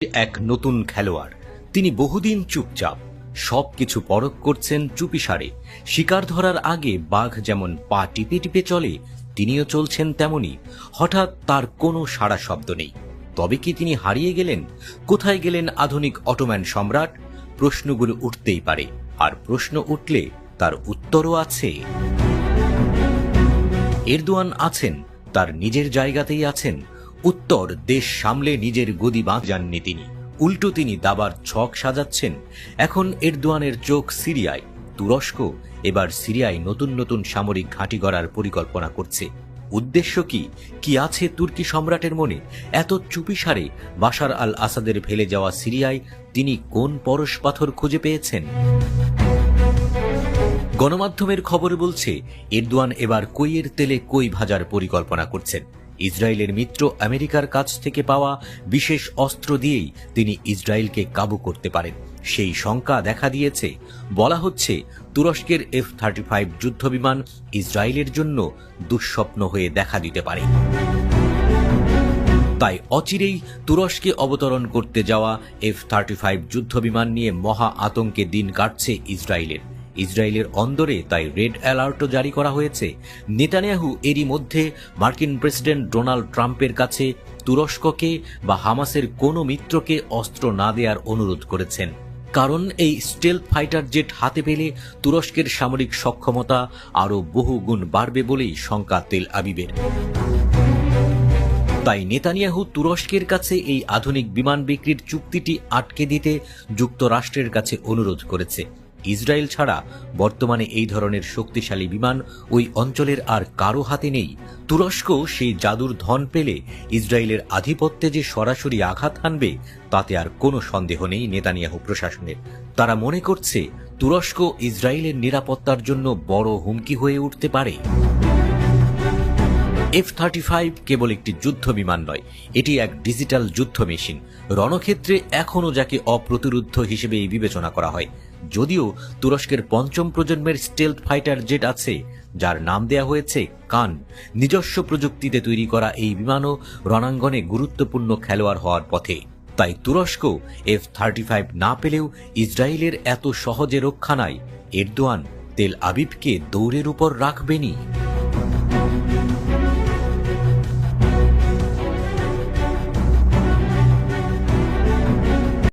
এক নতুন খেলোয়াড়। তিনি বহুদিন চুপচাপ, সবকিছু পরখ করছেন চুপিসারে। শিকার ধরার আগে বাঘ যেমন পা টিপে টিপে চলে, তিনিও চলছেন তেমনি। হঠাৎ তার কোনো সাড়া শব্দ নেই। তবে কি তিনি হারিয়ে গেলেন? কোথায় গেলেন আধুনিক অটোম্যান সম্রাট? প্রশ্নগুলো উঠতেই পারে, আর প্রশ্ন উঠলে তার উত্তরও আছে। এরদোয়ান আছেন, তার নিজের জায়গাতেই আছেন। উত্তর দেশ সামলে নিজের গদি বাঁচাননি তিনি, উল্টো তিনি দাবার ছক সাজাচ্ছেন। এখন এরদোয়ানের চোখ সিরিয়ায়। তুরস্ক এবার সিরিয়ায় নতুন নতুন সামরিক ঘাঁটি গড়ার পরিকল্পনা করছে। উদ্দেশ্য কি আছে তুর্কি সম্রাটের মনে? এত চুপিসারে বাশার আল আসাদের ফেলে যাওয়া সিরিয়ায় তিনি কোন পরশ পাথর খুঁজে পেয়েছেন? গণমাধ্যমের খবর বলছে এরদোয়ান এবার কইয়ের তেলে কই ভাজার পরিকল্পনা করছেন। ইসরায়েলের মিত্র আমেরিকার কাছ থেকে পাওয়া বিশেষ অস্ত্র দিয়েই তিনি ইসরায়েলকে কাবু করতে পারেন, সেই শঙ্কা দেখা দিয়েছে। বলা হচ্ছে তুরস্কের F-35 যুদ্ধবিমান ইসরায়েলের জন্য দুঃস্বপ্ন হয়ে দেখা দিতে পারে। তাই অচিরেই তুরস্কে অবতরণ করতে যাওয়া F-35 যুদ্ধবিমান নিয়ে মহা আতঙ্কে দিন কাটছে ইসরায়েলের অন্দরে তাই রেড অ্যালার্টও জারি করা হয়েছে। নেতানিয়াহু এরই মধ্যে মার্কিন প্রেসিডেন্ট ডোনাল্ড ট্রাম্পের কাছে তুরস্ককে বা হামাসের কোনো মিত্রকে অস্ত্র না দেওয়ার অনুরোধ করেছেন। কারণ এই স্টেলথ ফাইটার জেট হাতে পেলে তুরস্কের সামরিক সক্ষমতা আরও বহু গুণ বাড়বে বলেই শঙ্কা তেল আবিবের। তাই নেতানিয়াহু তুরস্কের কাছে এই আধুনিক বিমান বিক্রির চুক্তিটি আটকে দিতে যুক্তরাষ্ট্রের কাছে অনুরোধ করেছে। ইসরায়েল ছাড়া বর্তমানে এই ধরনের শক্তিশালী বিমান ওই অঞ্চলের আর কারো হাতে নেই। তুরস্ক সেই জাদুর ধন পেলে ইসরায়েলের আধিপত্যে যে সরাসরি আঘাত হানবে তাতে আর কোনো সন্দেহ নেই নেতানিয়াহু প্রশাসনের। তারা মনে করছে তুরস্ক ইসরায়েলের নিরাপত্তার জন্য বড় হুমকি হয়ে উঠতে পারে। F-35 কেবল একটি যুদ্ধ বিমান নয়, এটি এক ডিজিটাল যুদ্ধ মেশিন। রণক্ষেত্রে এখনও যাকে অপ্রতিরোধ্য হিসেবেই বিবেচনা করা হয়। যদিও তুরস্কের পঞ্চম প্রজন্মের স্টেলথ ফাইটার জেট আছে, যার নাম দেয়া হয়েছে কান। নিজস্ব প্রযুক্তিতে তৈরি করা এই বিমানও রণাঙ্গনে গুরুত্বপূর্ণ খেলোয়াড় হওয়ার পথে। তাই তুরস্ক F-35 না পেলেও ইসরায়েলের এত সহজে রক্ষা নাই। এরদোয়ান তেল আবিবকে দৌড়ের উপর রাখবেনই।